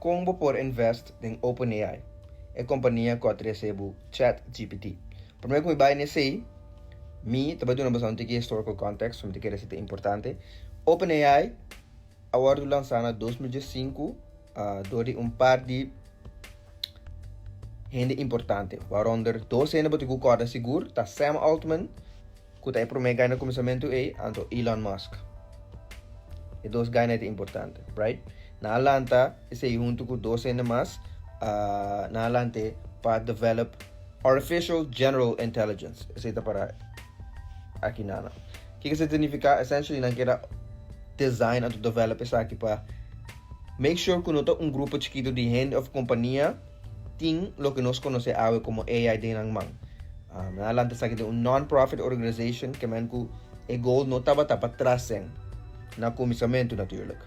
como por invest em OpenAI, a companhia que recebe ChatGPT. Primeiro que me vai nesse aí, também dou uma bastante historical context, me que é importante. OpenAI, agora lançada em 2005, dori par de gente importante, waaronder docenten wat ik ook Kòrda seguro, tá Sam Altman, que tá para mim ganhar no começamento anto Elon Musk. E dois ganham é importante, right? Na Atlanta, esse junto com docentes mais, na Atlanta para develop artificial general intelligence. Esse é para aqui nana. O que significa? Essentially, não quer design and develop esaki para make sure que nota grupo chiquito de gente of companhia tem lo que nós conhecemos como AI de nang mang. Na Atlanta sa de non-profit organization que man ku e goal no taba traseng na comissamento natuurlijk.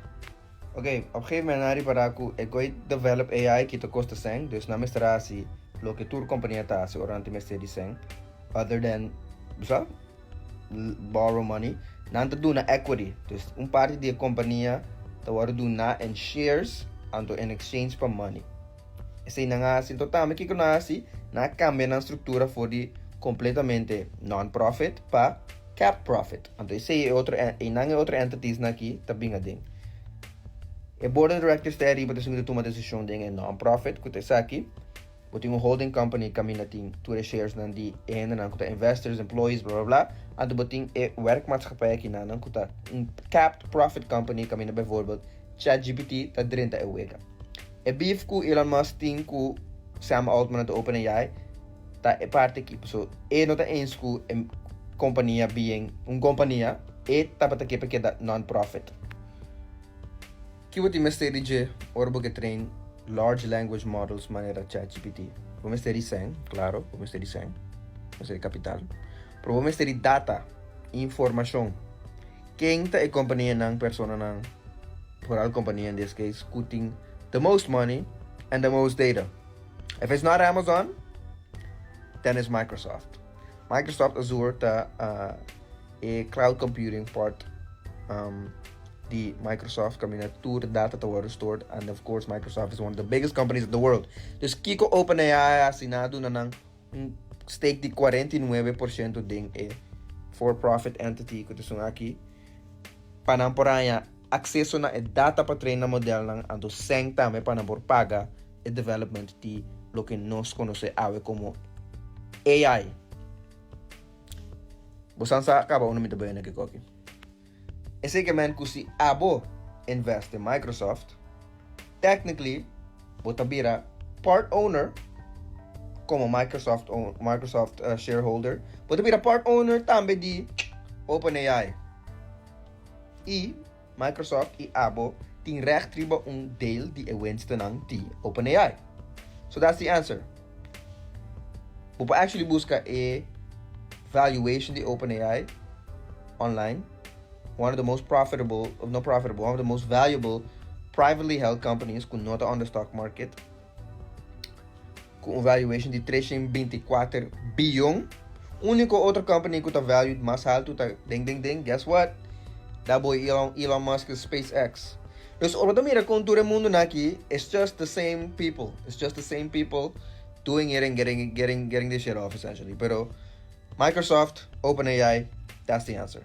Ok, op een gegeven moment nari para ku e gooi develop AI que te kosta seng, dus na mestra si lo que tur companhia ta si orante mestre di seng, other than borrow money, nanta do na equity, dus parte de companhia ta waro do na in shares anto in exchange for money. Esse na nga sin total que conhece na cambia na estrutura for de completamente non-profit para cap profit. Então esse é outra entities na aqui também ding. E board of directors teri para decidir tomar decisão ding é non-profit, que está aqui. Bote holding company camina ting to shares nan die en dan kuta investors, employees, bla bla bla. En de boting werkmaatschappij aqui na dan kuta capped profit company camina bijvoorbeeld ChatGPT ta 30 wega. E beef ku Elon Musk ting ku Sam Altman de OpenAI ta parte aqui. So nota eens ku companhia being companhia ta pata que porque da non-profit. Que wat die mysterie orbo getrain large language models maneira ChatGPT. Vamos ter isso, claro, vamos ter isso, vamos ter capital. Pero vamos ter data, informação. Quem tá a companhia nang persona nang por a companhia in this case cutting the most money and the most data. If it's not Amazon, then it's Microsoft. Microsoft Azure tá a cloud computing part the Microsoft coming at tour data to were stored, and of course Microsoft is one of the biggest companies in the world. Dus Kiko OpenAI assinado na ng stake de 49% ding for-profit entity ko ito aqui panamporanya accesso na data para train na model ng ando seng tame panampor paga development ti lo que nos conoce como AI. Bosan sa acaba uno mito ba yun nagkikoki? Esse que man kusi abo invest in Microsoft, technically, botabira part owner como Microsoft shareholder, botabira part owner tambe di OpenAI. E Microsoft e abo ting recht riba deel di winsten ng ti OpenAI. So that's the answer. Pupa actually busca valuation di OpenAI online. One of the most one of the most valuable privately held companies com nota on the stock market. Com valuation de 324 bilhão. Único outra company que está valued mais alto tá ding. Guess what? Da boy Elon Musk's SpaceX. Dus o da mira con todo mundo aqui, it's just the same people. It's just the same people doing it and getting this shit off essentially. Pero Microsoft, OpenAI, that's the answer.